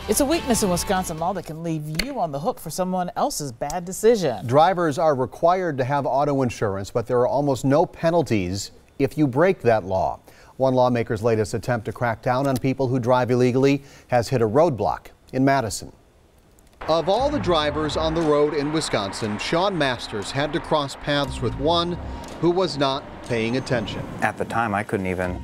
It's a weakness in Wisconsin law that can leave you on the hook for someone else's bad decision. Drivers are required to have auto insurance, but there are almost no penalties if you break that law. One lawmaker's latest attempt to crack down on people who drive illegally has hit a roadblock in Madison. Of all the drivers on the road in Wisconsin, Shawn Masters had to cross paths with one who was not paying attention. At the time, I couldn't even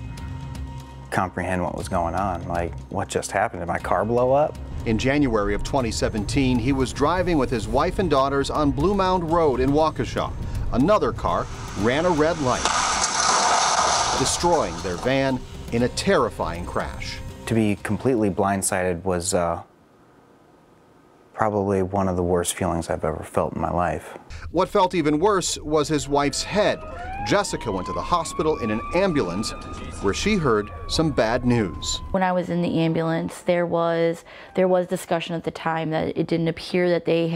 comprehend what was going on. Like, what just happened? Did my car blow up? In January of 2017, he was driving with his wife and daughters on Blue Mound Road in Waukesha. Another car ran a red light, destroying their van in a terrifying crash. To be completely blindsided was probably one of the worst feelings I've ever felt in my life. What felt even worse was his wife's head. Jessica went to the hospital in an ambulance where she heard some bad news. When I was in the ambulance, there was discussion at the time that it didn't appear that they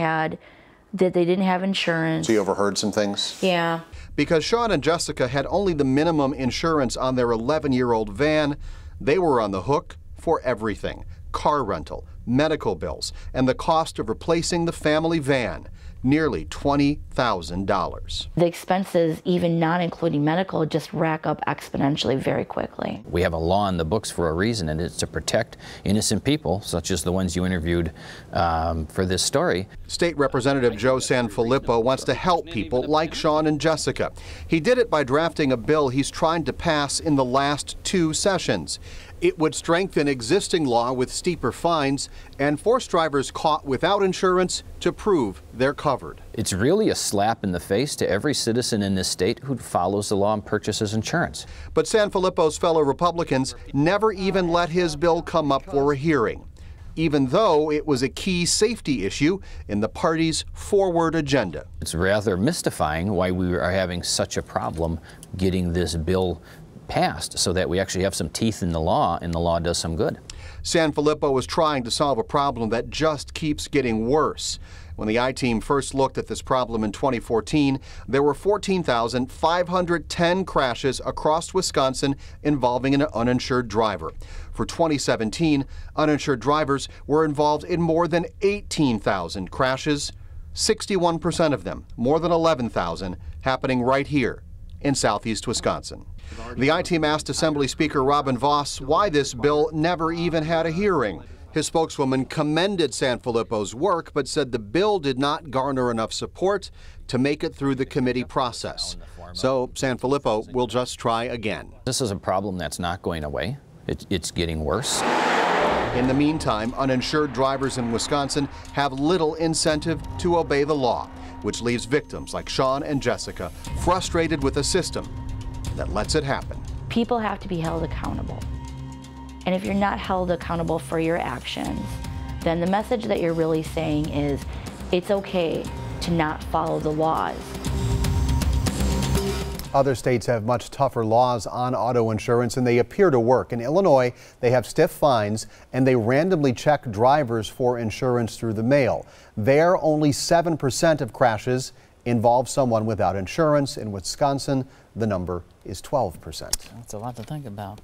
didn't have insurance. So you overheard some things? Yeah. Because Shawn and Jessica had only the minimum insurance on their 11-year-old van, they were on the hook for everything: car rental, medical bills, and the cost of replacing the family van, nearly $20,000. The expenses, even not including medical, just rack up exponentially very quickly. We have a law in the books for a reason, and it's to protect innocent people, such as the ones you interviewed for this story. State Representative Joe Sanfilippo wants to help people like Shawn and Jessica. He did it by drafting a bill he's trying to pass in the last 2 sessions. It would strengthen existing law with steeper fines and force drivers caught without insurance to prove they're covered. It's really a slap in the face to every citizen in this state who follows the law and purchases insurance. But Sanfilippo's fellow Republicans never even let his bill come up for a hearing, even though it was a key safety issue in the party's forward agenda. It's rather mystifying why we are having such a problem getting this bill passed, so that we actually have some teeth in the law, and the law does some good. Sanfilippo was trying to solve a problem that just keeps getting worse. When the I-Team first looked at this problem in 2014, there were 14,510 crashes across Wisconsin involving an uninsured driver. For 2017, uninsured drivers were involved in more than 18,000 crashes, 61% of them, more than 11,000, happening right here in southeast Wisconsin. The I-Team asked Assembly Speaker Robin Vos why this bill never even had a hearing. His spokeswoman commended Sanfilippo's work, but said the bill did not garner enough support to make it through the committee process. So Sanfilippo will just try again. This is a problem that's not going away. It's getting worse. In the meantime, uninsured drivers in Wisconsin have little incentive to obey the law, which leaves victims like Shawn and Jessica frustrated with a system that lets it happen. People have to be held accountable. And if you're not held accountable for your actions, then the message that you're really saying is it's okay to not follow the laws. Other states have much tougher laws on auto insurance, and they appear to work. In Illinois, they have stiff fines, and they randomly check drivers for insurance through the mail. There, only 7% of crashes involve someone without insurance. In Wisconsin, the number is 12%. That's a lot to think about.